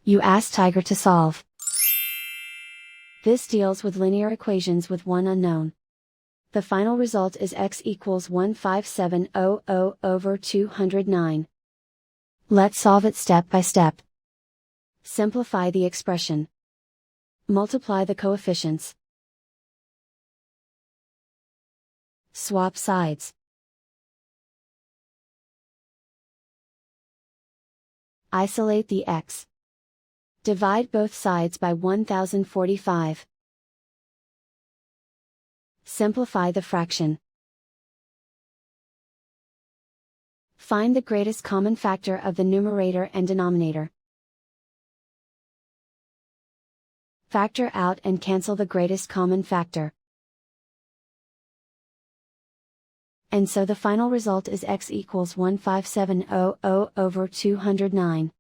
You ask Tiger to solve. This deals with linear equations with one unknown. The final result is x equals 15700 over 209. Let's solve it step by step. Simplify the expression. Multiply the coefficients. Swap sides. Isolate the x. Divide both sides by 1045. Simplify the fraction. Find the greatest common factor of the numerator and denominator. Factor out and cancel the greatest common factor. And so the final result is x equals 15700 over 209.